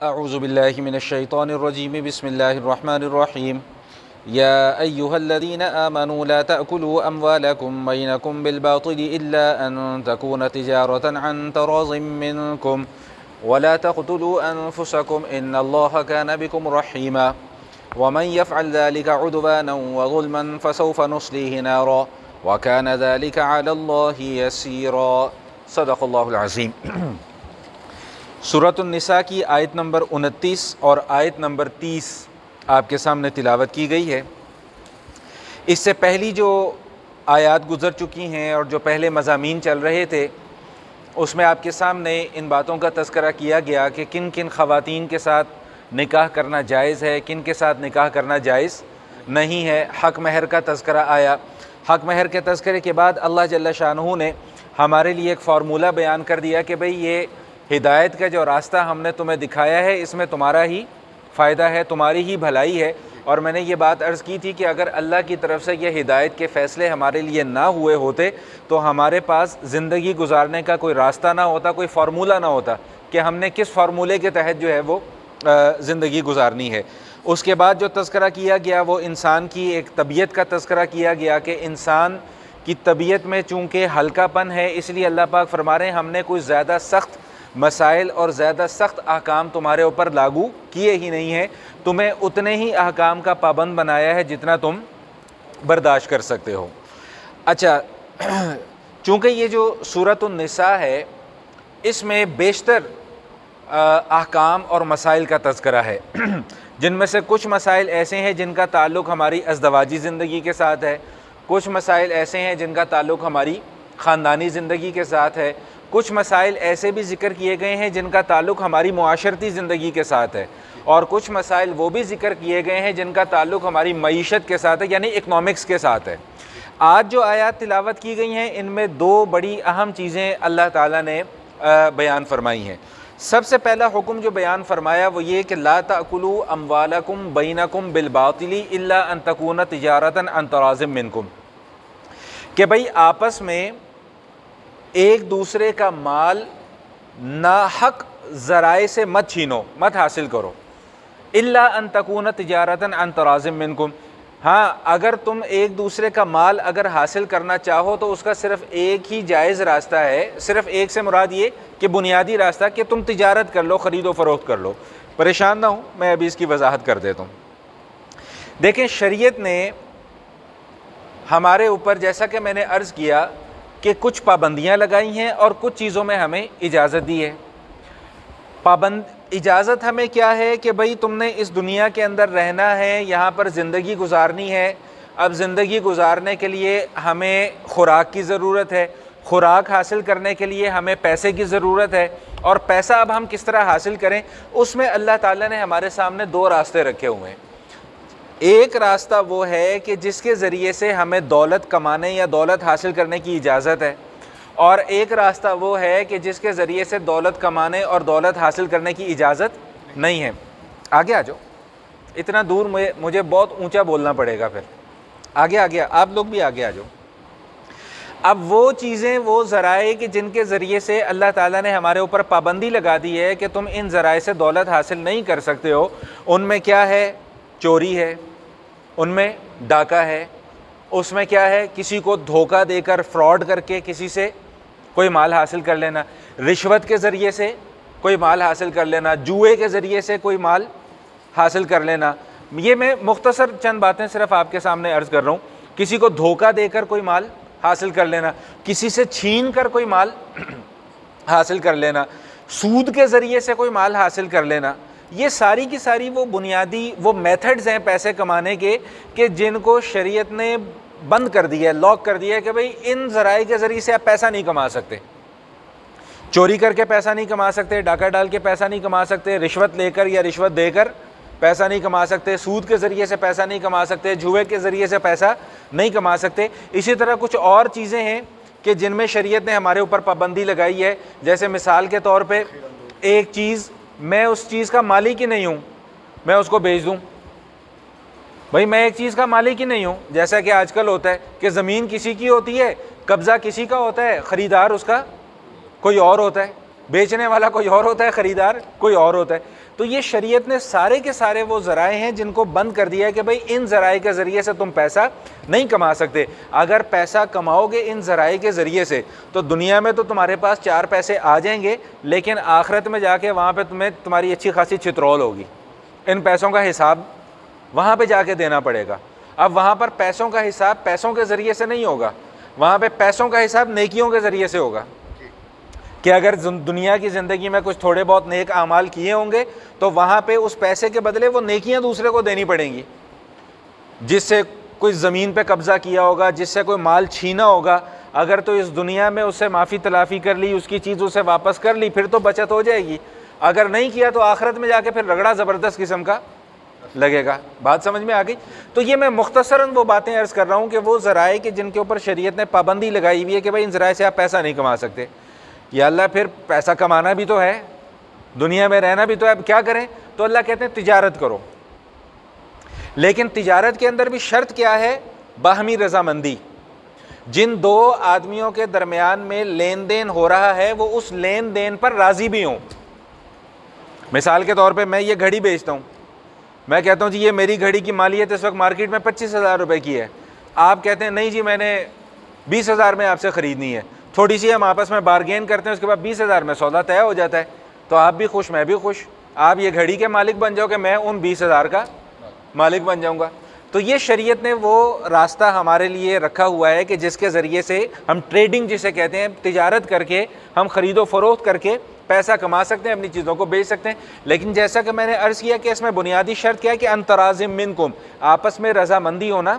اعوذ باللہ من الشیطان الرجیم بسم اللہ الرحمن الرحیم یا ایہا الذین آمنوا لا تأکلوا اموالکم بینکم بالباطل الا ان تکون تجارتا عن تراض منکم ولا تقتلوا انفسکم ان اللہ کان بکم رحیما ومن يفعل ذلك عدوانا وظلما فسوف نصليه نارا وكان ذلك على الله يسيرا صدق اللہ العظیم۔ سورۃ النساء کی آیت نمبر 29 اور آیت نمبر 30 آپ کے سامنے تلاوت کی گئی ہے۔ اس سے پہلی جو آیات گزر چکی ہیں اور جو پہلے مضامین چل رہے تھے اس میں آپ کے سامنے ان باتوں کا تذکرہ کیا گیا کہ کن کن خواتین کے ساتھ نکاح کرنا جائز ہے، کن کے ساتھ نکاح کرنا جائز نہیں ہے۔ حق مہر کا تذکرہ آیا۔ حق مہر کے تذکرے کے بعد اللہ جل شانہ نے ہمارے لیے ایک فارمولہ بیان کر دیا کہ بھئی یہ ہدایت کا جو راستہ ہم نے تمہیں دکھایا ہے اس میں تمہارا ہی فائدہ ہے، تمہاری ہی بھلائی ہے۔ اور میں نے یہ بات عرض کی تھی کہ اگر اللہ کی طرف سے یہ ہدایت کے فیصلے ہمارے لیے نہ ہوئے ہوتے تو ہمارے پاس زندگی گزارنے کا کوئی راستہ نہ ہوتا، کوئی فارمولہ نہ ہوتا کہ ہم نے کس فارمولے کے تحت جو ہے وہ زندگی گزارنی ہے۔ اس کے بعد جو تذکرہ کیا گیا وہ انسان کی ایک طبیعت کا تذکرہ کیا گیا کہ انسان کی طبیعت میں چونکہ ہلکا پن ہے، اس لیے اللہ پاک فرما رہے ہیں ہم نے کوئی زیادہ سخت مسائل اور زیادہ سخت احکام تمہارے اوپر لاگو کیے ہی نہیں ہیں، تمہیں اتنے ہی احکام کا پابند بنایا ہے جتنا تم برداشت کر سکتے ہو۔ اچھا، چونکہ یہ جو سورۃ النساء ہے اس میں بیشتر احکام اور مسائل کا تذکرہ ہے، جن میں سے کچھ مسائل ایسے ہیں جن کا تعلق ہماری ازدواجی زندگی کے ساتھ ہے، کچھ مسائل ایسے ہیں جن کا تعلق ہماری خاندانی زندگی کے ساتھ ہے، کچھ مسائل ایسے بھی ذکر کیے گئے ہیں جن کا تعلق ہماری معاشرتی زندگی کے ساتھ ہے، اور کچھ مسائل وہ بھی ذکر کیے گئے ہیں جن کا تعلق ہماری معیشت کے ساتھ ہے، یعنی اکنامکس کے ساتھ ہے۔ آج جو آیات تلاوت کی گئی ہیں ان میں دو بڑی اہم چیزیں اللہ تعالیٰ نے بیان فرمائی ہیں۔ سب سے پہلا حکم جو بیان فرمایا وہ یہ کہ لا تأکلوا اموالکم بینکم بالباطل الا ان تکون تجارتا عن تراض منکم، کہ بھئی آپس میں ایک دوسرے کا مال ناحق ذرائع سے مت چھینو، مت حاصل کرو، الا ان تکون تجارتا عن تراض منکم۔ ہاں، اگر تم ایک دوسرے کا مال اگر حاصل کرنا چاہو تو اس کا صرف ایک ہی جائز راستہ ہے، صرف ایک سے مراد یہ کہ بنیادی راستہ کہ تم تجارت کر لو، خرید و فروخت کر لو۔ پریشان نہ ہوں، میں ابھی اس کی وضاحت کر دیتا ہوں۔ دیکھیں، شریعت نے ہمارے اوپر جیسا کہ میں نے عرض کیا کہ کچھ پابندیاں لگائی ہیں اور کچھ چیزوں میں ہمیں اجازت دی ہے۔ اجازت ہمیں کیا ہے کہ بھئی تم نے اس دنیا کے اندر رہنا ہے، یہاں پر زندگی گزارنی ہے۔ اب زندگی گزارنے کے لیے ہمیں خوراک کی ضرورت ہے، خوراک حاصل کرنے کے لیے ہمیں پیسے کی ضرورت ہے، اور پیسہ اب ہم کس طرح حاصل کریں اس میں اللہ تعالیٰ نے ہمارے سامنے دو راستے رکھے ہوئے ہیں۔ ایک راستہ وہ ہے کہ جس کے ذریعے سے ہمیں دولت کمانے یا دولت حاصل کرنے کی اجازت ہے، اور ایک راستہ وہ ہے کہ جس کے ذریعے سے دولت کمانے اور دولت حاصل کرنے کی اجازت نہیں ہے۔ آگے آ جاؤ، اتنا دور مجھے بہت اونچا بولنا پڑے گا، پھر آگے آپ لوگ بھی آگے آ جاؤ۔ اب وہ چیزیں، وہ ذرائع کہ جن کے ذریعے سے اللہ تعالیٰ نے ہمارے اوپر پابندی لگا دی ہے کہ تم ان ذرائع سے دولت حاصل نہیں کر سکتے ہو، ان میں کیا ہے؟ چوری ہے، ان میں ڈاکہ ہے، اس میں کیا ہے؟ کسی کو دھوکہ دے کر، فراڈ کر کے کسی سے کوئی مال حاصل کر لینا، رشوت کے ذریعے سے کوئی مال حاصل کر لینا، جوئے کے ذریعے سے کوئی مال حاصل کر لینا۔ یہ میں مختصر چند باتیں صرف آپ کے سامنے عرض کر رہا ہوں۔ کسی کو دھوکہ دے کر کوئی مال حاصل کر لینا، کسی سے چھین کر کوئی مال حاصل کر لینا، سود کے ذریعے سے کوئی مال حاصل کر لینا، یہ ساری کی ساری وہ بنیادی وہ میتھڈز ہیں پیسے کمانے کے کہ جن کو شریعت نے بند کر دیا ہے، لاک کر دیا ہے کہ بھئی ان ذرائع کے ذریعے سے آپ پیسہ نہیں کما سکتے۔ چوری کر کے پیسہ نہیں کما سکتے، ڈاکہ ڈال کے پیسہ نہیں کما سکتے، رشوت لے کر یا رشوت دے کر پیسہ نہیں کما سکتے، سود کے ذریعے سے پیسہ نہیں کما سکتے، جوئے کے ذریعے سے پیسہ نہیں کما سکتے۔ اسی طرح کچھ اور چیزیں ہیں کہ جن میں شریعت نے ہمارے اوپر پابندی لگائی ہے، جیسے مثال کے طور پہ ایک چیز، میں اس چیز کا مالک ہی نہیں ہوں، میں اس کو بیچ دوں۔ بھائی میں ایک چیز کا مالک ہی نہیں ہوں، جیسا کہ آج کل ہوتا ہے کہ زمین کسی کی ہوتی ہے، قبضہ کسی کا ہوتا ہے، خریدار اس کا کوئی اور ہوتا ہے، بیچنے والا کوئی اور ہوتا ہے، خریدار کوئی اور ہوتا ہے۔ تو یہ شریعت نے سارے کے سارے وہ ذرائع ہیں جن کو بند کر دیا ہے کہ بھئی ان ذرائع کے ذریعے سے تم پیسہ نہیں کما سکتے. اگر پیسہ کماؤ گے ان ذرائع کے ذریعے سے تو دنیا میں تو تمہارے پاس 4 پیسے آ جائیں گے، لیکن آخرت میں جا کے وہاں پہ تمہاری اچھی خاصی چترول ہوگی. ان پیسوں کا حساب وہاں پہ جا کے دینا پڑے گا. اب وہاں پر پیسوں کا حساب پیسوں کے ذریعے سے نہیں ہوگا، وہاں پہ پیسوں کا حساب نیکیوں کے ذریعے سے ہوگا کہ اگر دنیا کی زندگی میں کچھ تھوڑے بہت نیک اعمال کیے ہوں گے تو وہاں پہ اس پیسے کے بدلے وہ نیکیاں دوسرے کو دینی پڑیں گی. جس سے کوئی زمین پہ قبضہ کیا ہوگا، جس سے کوئی مال چھینا ہوگا، اگر تو اس دنیا میں اس سے معافی تلافی کر لی، اس کی چیز اسے واپس کر لی، پھر تو بچت ہو جائے گی. اگر نہیں کیا تو آخرت میں جا کے پھر رگڑا زبردست قسم کا لگے گا. بات سمجھ میں آ گئی؟ تو یہ میں مختصراً وہ باتیں عرض کر رہا ہوں کہ وہ ذرائع کہ جن کے اوپر شریعت نے پابندی لگائی ہوئی ہے کہ بھائی ان ذرائع سے آپ پیسہ نہیں کما سکتے. یا اللہ پھر پیسہ کمانا بھی تو ہے، دنیا میں رہنا بھی تو ہے، اب کیا کریں؟ تو اللہ کہتے ہیں تجارت کرو، لیکن تجارت کے اندر بھی شرط کیا ہے؟ باہمی رضامندی. جن 2 آدمیوں کے درمیان میں لین دین ہو رہا ہے وہ اس لین دین پر راضی بھی ہوں. مثال کے طور پہ میں یہ گھڑی بیچتا ہوں، میں کہتا ہوں جی یہ میری گھڑی کی مالیت اس وقت مارکیٹ میں 25,000 روپے کی ہے. آپ کہتے ہیں نہیں جی میں نے 20,000 میں آپ سے خریدنی ہے. تھوڑی سی ہم آپس میں بارگین کرتے ہیں، اس کے بعد 20,000 میں سودا طے ہو جاتا ہے. تو آپ بھی خوش، میں بھی خوش. آپ یہ گھڑی کے مالک بن جاؤ کہ میں ان 20,000 کا مالک بن جاؤں گا. تو یہ شریعت نے وہ راستہ ہمارے لیے رکھا ہوا ہے کہ جس کے ذریعے سے ہم ٹریڈنگ جسے کہتے ہیں، تجارت کر کے ہم خرید و فروخت کر کے پیسہ کما سکتے ہیں، اپنی چیزوں کو بیچ سکتے ہیں. لیکن جیسا کہ میں نے عرض کیا کہ اس میں بنیادی شرط کیا ہے کہ ان تراضٍ منکم، آپس میں رضامندی ہونا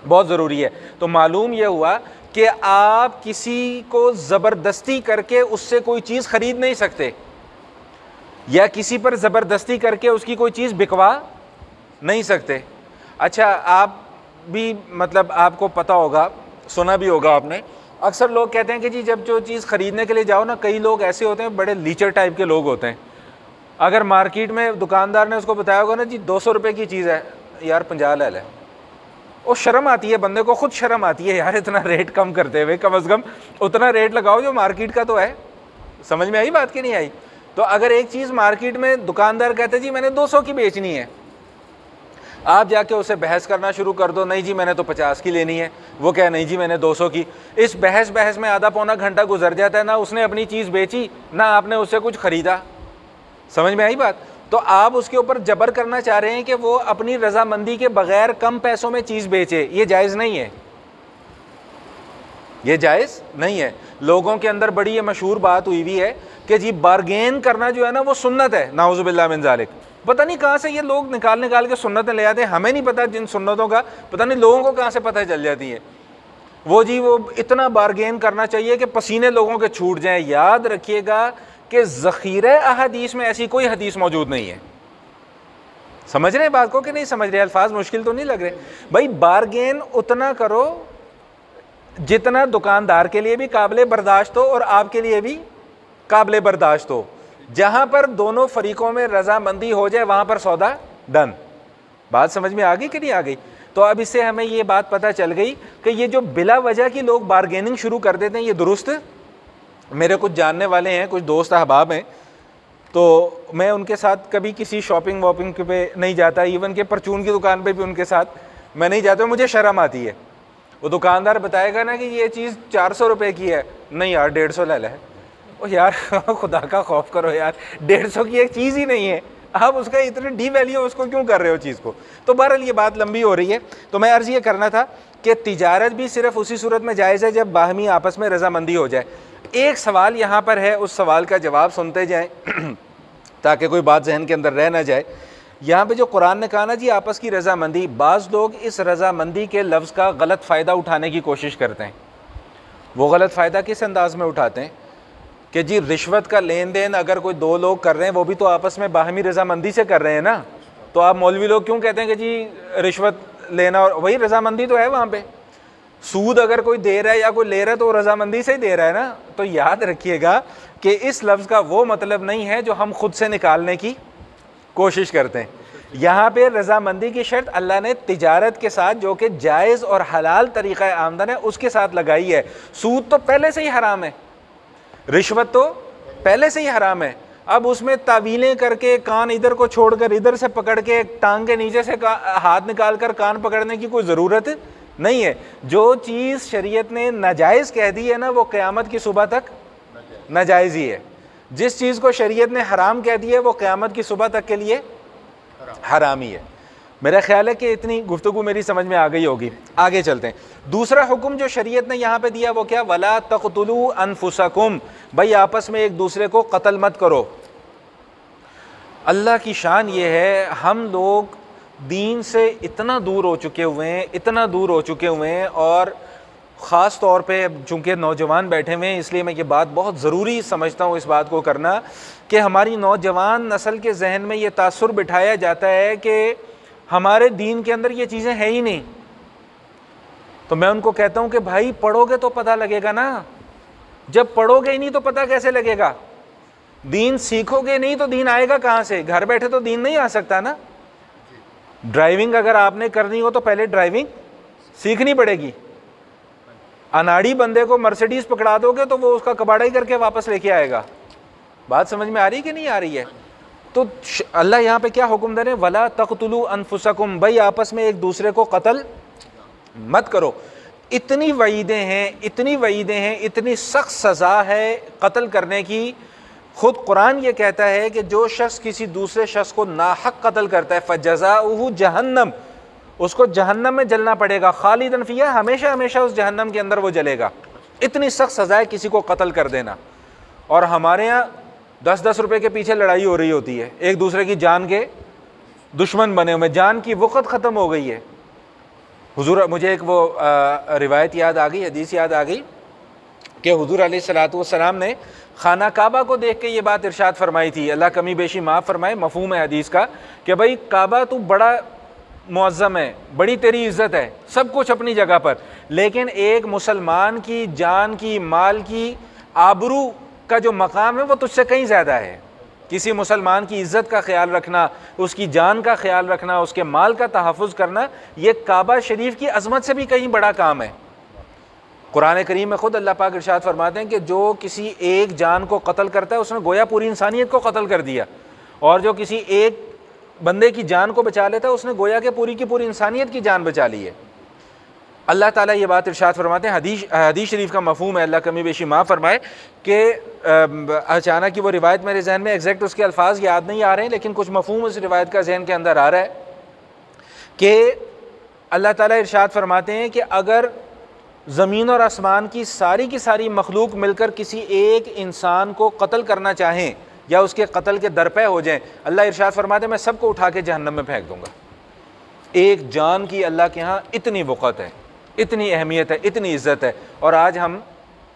بہت ضروری ہے. تو معلوم یہ ہوا کہ آپ کسی کو زبردستی کر کے اس سے کوئی چیز خرید نہیں سکتے، یا کسی پر زبردستی کر کے اس کی کوئی چیز بکوا نہیں سکتے. اچھا آپ بھی مطلب آپ کو پتہ ہوگا، سنا بھی ہوگا آپ نے، اکثر لوگ کہتے ہیں کہ جی جب جو چیز خریدنے کے لیے جاؤ نا، کئی لوگ ایسے ہوتے ہیں بڑے لیچر ٹائپ کے لوگ ہوتے ہیں. اگر مارکیٹ میں دکاندار نے اس کو بتایا ہوگا نا جی 200 روپے کی چیز ہے، یار 50 لے لے. وہ شرم آتی ہے بندے کو، خود شرم آتی ہے یار اتنا ریٹ کم کرتے ہوئے، کم از کم اتنا ریٹ لگاؤ جو مارکیٹ کا تو ہے. سمجھ میں آئی بات کہ نہیں آئی؟ تو اگر ایک چیز مارکیٹ میں دکاندار کہتے جی میں نے 200 کی بیچنی ہے، آپ جا کے اسے بحث کرنا شروع کر دو، نہیں جی میں نے تو 50 کی لینی ہے، وہ کہے نہیں جی میں نے 200 کی. اس بحث میں آدھا پونا گھنٹہ گزر جاتا ہے، نہ اس نے اپنی چیز بیچی نہ آپ نے اس سے کچھ خریدا. سمجھ میں آئی بات؟ تو آپ اس کے اوپر جبر کرنا چاہ رہے ہیں کہ وہ اپنی رضامندی کے بغیر کم پیسوں میں چیز بیچے. یہ جائز نہیں ہے، یہ جائز نہیں ہے. لوگوں کے اندر بڑی یہ مشہور بات ہوئی ہوئی ہے کہ جی بارگین کرنا جو ہے نا وہ سنت ہے، نعوذ باللہ من ذالک. پتہ نہیں کہاں سے یہ لوگ نکال کے سنتیں لے آتے ہیں، ہمیں نہیں پتہ جن سنتوں کا، پتہ نہیں لوگوں کو کہاں سے پتہ چل جاتی ہے. وہ اتنا بارگین کرنا چاہیے کہ پسینے لوگوں کے چھوٹ جائیں. یاد رکھیے گا کہ ذخیرہ احادیث میں ایسی کوئی حدیث موجود نہیں ہے. سمجھ رہے ہیں بات کو کہ نہیں سمجھ رہے؟ الفاظ مشکل تو نہیں لگ رہے بھائی؟ بارگین اتنا کرو جتنا دکاندار کے لیے بھی قابل برداشت ہو اور آپ کے لیے بھی قابل برداشت ہو. جہاں پر دونوں فریقوں میں رضامندی ہو جائے وہاں پر سودا ڈن. بات سمجھ میں آ گئی کہ نہیں آ گئی؟ تو اب اس سے ہمیں یہ بات پتہ چل گئی کہ یہ جو بلا وجہ کی لوگ بارگیننگ شروع کر دیتے ہیں یہ درست. میرے کچھ جاننے والے ہیں، کچھ دوست احباب ہیں، تو میں ان کے ساتھ کبھی کسی شاپنگ واپنگ پہ نہیں جاتا، ایون کہ پرچون کی دکان پہ بھی ان کے ساتھ میں نہیں جاتا، مجھے شرم آتی ہے. وہ دکاندار بتائے گا نا کہ یہ چیز 400 روپے کی ہے، نہیں یار 150 لے لے. او یار خدا کا خوف کرو یار، 150 کی ایک چیز ہی نہیں ہے، آپ اس کا اتنے ڈی ویلیو اس کو کیوں کر رہے ہو چیز کو؟ تو بہرحال یہ بات لمبی ہو رہی ہے. تو میں عرض یہ کرنا تھا کہ تجارت بھی صرف اسی صورت میں جائز ہے جب باہمی آپس میں رضامندی ہو جائے. ایک سوال یہاں پر ہے، اس سوال کا جواب سنتے جائیں تاکہ کوئی بات ذہن کے اندر رہ نہ جائے. یہاں پہ جو قرآن نے کہا نا جی آپس کی رضامندی، بعض لوگ اس رضامندی کے لفظ کا غلط فائدہ اٹھانے کی کوشش کرتے ہیں. وہ غلط فائدہ کس انداز میں اٹھاتے ہیں کہ جی رشوت کا لین دین اگر کوئی 2 لوگ کر رہے ہیں وہ بھی تو آپس میں باہمی رضامندی سے کر رہے ہیں نا. تو آپ مولوی لوگ کیوں کہتے ہیں کہ جی رشوت لینا، اور وہی رضامندی تو ہے وہاں پہ. سود اگر کوئی دے رہا ہے یا کوئی لے رہا ہے تو وہ رضامندی سے ہی دے رہا ہے نا. تو یاد رکھیے گا کہ اس لفظ کا وہ مطلب نہیں ہے جو ہم خود سے نکالنے کی کوشش کرتے ہیں. یہاں پہ رضامندی کی شرط اللہ نے تجارت کے ساتھ جو کہ جائز اور حلال طریقہ آمدن ہے اس کے ساتھ لگائی ہے. سود تو پہلے سے ہی حرام ہے، رشوت تو پہلے سے ہی حرام ہے. اب اس میں تعویلیں کر کے کان ادھر کو چھوڑ کر ادھر سے پکڑ کے ٹانگ کے نیچے سے ہاتھ نکال کر کان پکڑنے کی کوئی ضرورت نہیں ہے. جو چیز شریعت نے ناجائز کہہ دی ہے نا وہ قیامت کی صبح تک ناجائز ہی ہے. جس چیز کو شریعت نے حرام کہہ دی ہے وہ قیامت کی صبح تک کے لیے حرام ہی ہے. میرا خیال ہے کہ اتنی گفتگو میری سمجھ میں آ گئی ہوگی. آگے چلتے ہیں. دوسرا حکم جو شریعت نے یہاں پہ دیا وہ کیا؟ وَلَا تَقْتُلُوا أَنفُسَكُمْ، بھائی آپس میں ایک دوسرے کو قتل مت کرو. اللہ کی شان یہ ہے ہم لوگ دین سے اتنا دور ہو چکے ہوئے ہیں اور خاص طور پہ چونکہ نوجوان بیٹھے ہوئے ہیں اس لیے میں یہ بات بہت ضروری سمجھتا ہوں اس بات کو کرنا کہ ہماری نوجوان نسل کے ذہن میں یہ تاثر بٹھایا جاتا ہے کہ ہمارے دین کے اندر یہ چیزیں ہیں ہی نہیں. تو میں ان کو کہتا ہوں کہ بھائی پڑھو گے تو پتہ لگے گا نا. جب پڑھو گے ہی نہیں تو پتہ کیسے لگے گا؟ دین سیکھو گے نہیں تو دین آئے گا کہاں سے؟ گھر بیٹھے تو دین نہیں آ سکتا نا. ڈرائیونگ اگر آپ نے کرنی ہو تو پہلے ڈرائیونگ سیکھنی پڑے گی. اناڑی بندے کو مرسیڈیز پکڑا دو گے تو وہ اس کا کباڑا ہی کر کے واپس لے کے آئے گا. بات سمجھ میں آ رہی کہ نہیں آ رہی ہے؟ تو اللہ یہاں پہ کیا حکم دے رہے ہیں؟ وَلَا تَقْتُلُوا أَنفُسَكُمْ، بھائی آپس میں ایک دوسرے کو قتل مت کرو. اتنی وعیدیں ہیں، اتنی سخت سزا ہے قتل کرنے کی. خود قرآن یہ کہتا ہے کہ جو شخص کسی دوسرے شخص کو ناحق قتل کرتا ہے فَجَزَاؤُهُ جہنم، اس کو جہنم میں جلنا پڑے گا، خالداً فیہا، ہمیشہ ہمیشہ اس جہنم کے اندر وہ جلے گا. اتنی سخت سزا ہے کسی کو قتل کر دینا. اور ہمارے ہاں 10 روپے کے پیچھے لڑائی ہو رہی ہوتی ہے، ایک دوسرے کی جان کے دشمن بنے ہوئے، جان کی وقت ختم ہو گئی ہے. حضور مجھے ایک وہ روایت یاد آ گئی، حدیث یاد آ گئی کہ حضور علیہ الصلوۃ والسلام نے خانہ کعبہ کو دیکھ کے یہ بات ارشاد فرمائی تھی، اللہ کمی بیشی معاف فرمائے، مفہوم ہے حدیث کا کہ بھائی کعبہ تو بڑا معظم ہے، بڑی تیری عزت ہے، سب کچھ اپنی جگہ پر، لیکن ایک مسلمان کی جان کی، مال کی، آبرو کا جو مقام ہے وہ تجھ سے کہیں زیادہ ہے. کسی مسلمان کی عزت کا خیال رکھنا، اس کی جان کا خیال رکھنا، اس کے مال کا تحفظ کرنا، یہ کعبہ شریف کی عظمت سے بھی کہیں بڑا کام ہے. قرآن کریم میں خود اللہ پاک ارشاد فرماتے ہیں کہ جو کسی ایک جان کو قتل کرتا ہے اس نے گویا پوری انسانیت کو قتل کر دیا، اور جو کسی ایک بندے کی جان کو بچا لیتا ہے اس نے گویا کہ پوری کی پوری انسانیت کی جان بچا لی ہے. اللہ تعالیٰ یہ بات ارشاد فرماتے ہیں، حدیث شریف کا مفہوم ہے، اللہ کمی بیشی معاف فرمائے، کہ اچانک کی وہ روایت میرے ذہن میں ایگزیکٹ اس کے الفاظ یاد نہیں آ رہے ہیں لیکن کچھ مفہوم اس روایت کا ذہن کے اندر آ رہا ہے کہ اللہ تعالیٰ ارشاد فرماتے ہیں کہ اگر زمین اور آسمان کی ساری مخلوق مل کر کسی ایک انسان کو قتل کرنا چاہیں یا اس کے قتل کے درپے ہو جائیں، اللہ ارشاد فرماتے ہیں میں سب کو اٹھا کے جہنم میں پھینک دوں گا. ایک جان کی اللہ کے ہاں اتنی وقت ہے، اتنی اہمیت ہے، اتنی عزت ہے، اور آج ہم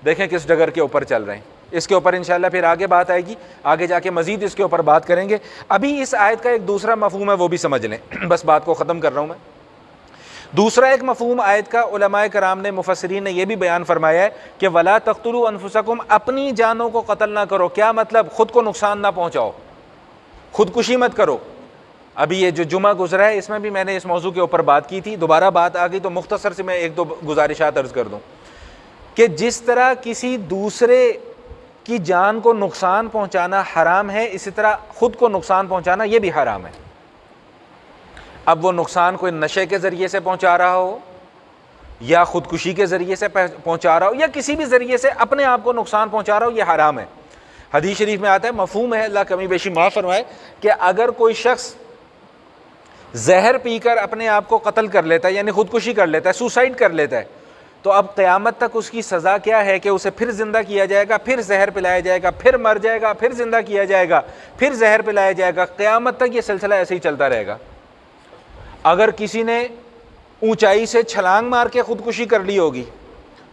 دیکھیں کس ڈگر کے اوپر چل رہے ہیں. اس کے اوپر انشاءاللہ پھر آگے بات آئے گی، آگے جا کے مزید اس کے اوپر بات کریں گے. ابھی اس آیت کا ایک دوسرا مفہوم ہے وہ بھی سمجھ لیں، بس بات کو ختم کر رہا ہوں میں. دوسرا ایک مفہوم آیت کا علماء کرام نے، مفسرین نے یہ بھی بیان فرمایا ہے کہ وَلَا تَقْتُلُوا أَنفُسَكُمْ، اپنی جانوں کو قتل نہ کرو. کیا مطلب؟ خود کو نقصان نہ پہنچاؤ، خودکشی مت کرو. ابھی یہ جو جمعہ گزرا ہے اس میں بھی میں نے اس موضوع کے اوپر بات کی تھی، دوبارہ بات آ گئی تو مختصر سے میں ایک دو گزارشات عرض کر دوں کہ جس طرح کسی دوسرے کی جان کو نقصان پہنچانا حرام ہے، اسی طرح خود کو نقصان پہنچانا یہ بھی حرام ہے. اب وہ نقصان کوئی نشے کے ذریعے سے پہنچا رہا ہو یا خودکشی کے ذریعے سے پہنچا رہا ہو یا کسی بھی ذریعے سے اپنے آپ کو نقصان پہنچا رہا ہو، یہ حرام ہے. حدیث شریف میں آتا ہے، مفہوم ہے، اللہ کمی بیشی معاف فرمائے، کہ اگر کوئی شخص زہر پی کر اپنے آپ کو قتل کر لیتا ہے یعنی خودکشی کر لیتا ہے، سوسائڈ کر لیتا ہے، تو اب قیامت تک اس کی سزا کیا ہے کہ اسے پھر زندہ کیا جائے گا، پھر زہر پلایا جائے گا، پھر مر جائے گا، پھر زندہ کیا جائے گا، پھر زہر پلایا جائے گا. قیامت تک یہ سلسلہ ایسے ہی چلتا رہے گا. اگر کسی نے اونچائی سے چھلانگ مار کے خودکشی کر لی ہوگی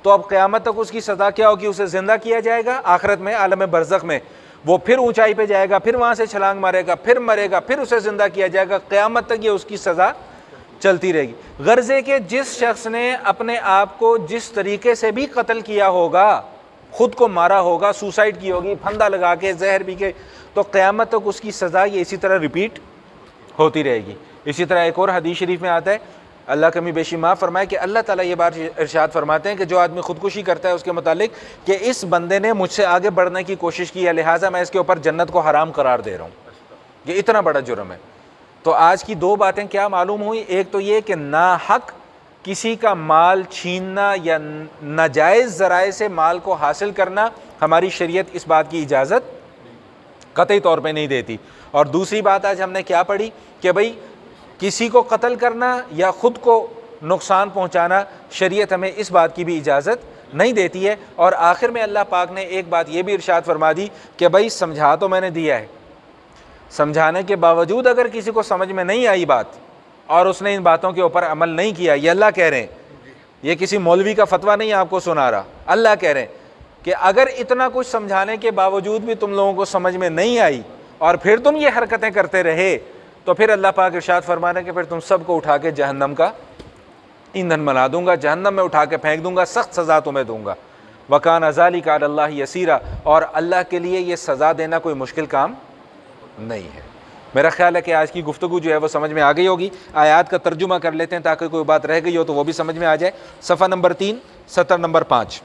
تو اب قیامت تک اس کی سزا کیا ہوگی؟ اسے زندہ کیا جائے گا آخرت میں، عالم برزخ میں، وہ پھر اونچائی پہ جائے گا، پھر وہاں سے چھلانگ مارے گا، پھر مرے گا، پھر اسے زندہ کیا جائے گا. قیامت تک یہ اس کی سزا چلتی رہے گی. غرض ہے کہ جس شخص نے اپنے آپ کو جس طریقے سے بھی قتل کیا ہوگا، خود کو مارا ہوگا، سوسائڈ کی ہوگی، پھندا لگا کے، زہر پی کے، تو قیامت تک اس کی سزا یہ اسی طرح ریپیٹ ہوتی رہے گی. اسی طرح ایک اور حدیث شریف میں آتا ہے اللہ کمی بیشی معاف فرمائے کہ اللہ تعالیٰ یہ بات ارشاد فرماتے ہیں کہ جو آدمی خودکشی کرتا ہے اس کے متعلق کہ اس بندے نے مجھ سے آگے بڑھنے کی کوشش کی ہے، لہٰذا میں اس کے اوپر جنت کو حرام قرار دے رہا ہوں۔ یہ اتنا بڑا جرم ہے۔ تو آج کی دو باتیں کیا معلوم ہوئی؟ ایک تو یہ کہ ناحق کسی کا مال چھیننا یا ناجائز ذرائع سے مال کو حاصل کرنا ہماری شریعت اس بات کی اجازت قطعی طور پہ نہیں دیتی۔ اور دوسری بات آج ہم نے کیا پڑھی کہ بھئی کسی کو قتل کرنا یا خود کو نقصان پہنچانا شریعت ہمیں اس بات کی بھی اجازت نہیں دیتی ہے۔ اور آخر میں اللہ پاک نے ایک بات یہ بھی ارشاد فرما دی کہ بھئی سمجھا تو میں نے دیا ہے، سمجھانے کے باوجود اگر کسی کو سمجھ میں نہیں آئی بات اور اس نے ان باتوں کے اوپر عمل نہیں کیا، یہ اللہ کہہ رہے ہیں، یہ کسی مولوی کا فتویٰ نہیں آپ کو سنا رہا، اللہ کہہ رہے ہیں کہ اگر اتنا کچھ سمجھانے کے باوجود بھی تم لوگوں کو سمجھ میں نہیں آئی اور پھر تم یہ حرکتیں کرتے رہے، تو پھر اللہ پاک ارشاد فرما رہے ہیں کہ پھر تم سب کو اٹھا کے جہنم کا ایندھن بنا دوں گا، جہنم میں اٹھا کے پھینک دوں گا، سخت سزا تمہیں دوں گا۔ وَكَانَ ذَلِكَ عَلَى اللَّهِ يَسِيرًا، اور اللہ کے لیے یہ سزا دینا کوئی مشکل کام نہیں ہے۔ میرا خیال ہے کہ آج کی گفتگو جو ہے وہ سمجھ میں آ گئی ہوگی۔ آیات کا ترجمہ کر لیتے ہیں تاکہ کوئی بات رہ گئی ہو تو وہ بھی سمجھ میں آ جائے۔ صفحہ نمبر 3 سطر نمبر 5۔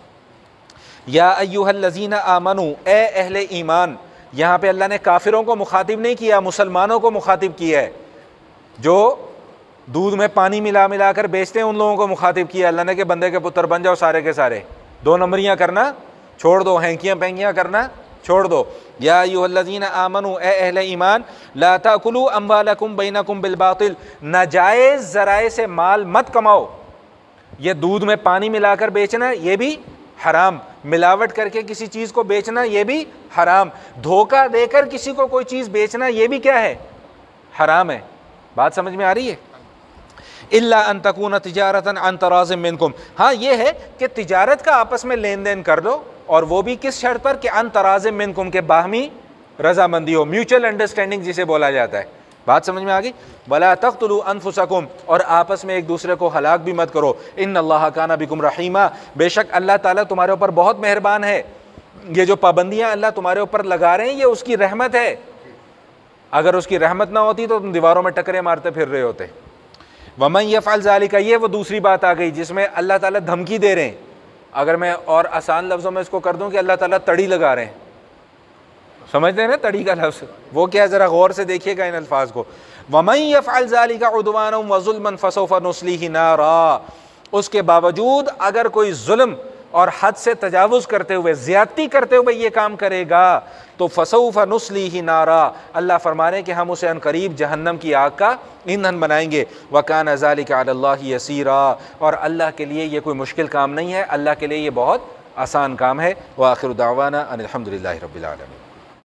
یا ایھا الذین آمنوا، اے اہل ایمان۔ یہاں پہ اللہ نے کافروں کو مخاطب نہیں کیا، مسلمانوں کو مخاطب کیا ہے۔ جو دودھ میں پانی ملا ملا کر بیچتے ہیں ان لوگوں کو مخاطب کیا اللہ نے کہ بندے کے پتر بن جاؤ سارے کے سارے، دو نمبریاں کرنا چھوڑ دو، ہینکیاں پینکیاں کرنا چھوڑ دو۔ یا ایھا الذین آمنوا، اے اہل ایمان، لا تاکلوا اموالکم بینکم بالباطل، ناجائز ذرائع سے مال مت کماؤ۔ یہ دودھ میں پانی ملا کر بیچنا یہ بھی حرام، ملاوٹ کر کے کسی چیز کو بیچنا یہ بھی حرام، دھوکہ دے کر کسی کو کوئی چیز بیچنا یہ بھی کیا ہے؟ حرام ہے۔ بات سمجھ میں آ رہی ہے؟ الا ان تکون تجارۃ عن تراض منکم، ہاں یہ ہے کہ تجارت کا آپس میں لین دین کر دو، اور وہ بھی کس شرط پر کہ عن تراض منکم، کے باہمی رضامندی ہو، میوچل انڈرسٹینڈنگ جسے بولا جاتا ہے۔ بات سمجھ میں آ گئی؟ ولا تقتلوا انفسکم، اور آپس میں ایک دوسرے کو ہلاک بھی مت کرو۔ ان اللہ کان بکم رحیما، بے شک اللہ تعالیٰ تمہارے اوپر بہت مہربان ہے۔ یہ جو پابندیاں اللہ تمہارے اوپر لگا رہے ہیں یہ اس کی رحمت ہے، اگر اس کی رحمت نہ ہوتی تو تم دیواروں میں ٹکرے مارتے پھر رہے ہوتے۔ ومن یفعل ذلک، یہ وہ دوسری بات آ گئی جس میں اللہ تعالیٰ دھمکی دے رہے ہیں۔ اگر میں اور آسان لفظوں میں اس کو کر دوں کہ اللہ تعالیٰ تڑی لگا رہے ہیں، سمجھتے ہیں نا تڑی کا لفظ وہ کیا؟ ذرا غور سے دیکھیے گا ان الفاظ کو۔ ومن یفعل ذلک عدوانا وظلما فسوف نصلیہ نارا، اس کے باوجود اگر کوئی ظلم اور حد سے تجاوز کرتے ہوئے، زیادتی کرتے ہوئے یہ کام کرے گا تو فسوف نصلیہ نارا، اللہ فرما رہے ہیں کہ ہم اسے عنقریب جہنم کی آگ کا ایندھن بنائیں گے۔ وکان ذلک علی اللہ یسیرا، اور اللہ کے لیے یہ کوئی مشکل کام نہیں ہے، اللہ کے لیے یہ بہت آسان کام ہے۔ وآخر دعوانا ان الحمد للہ رب العالمین۔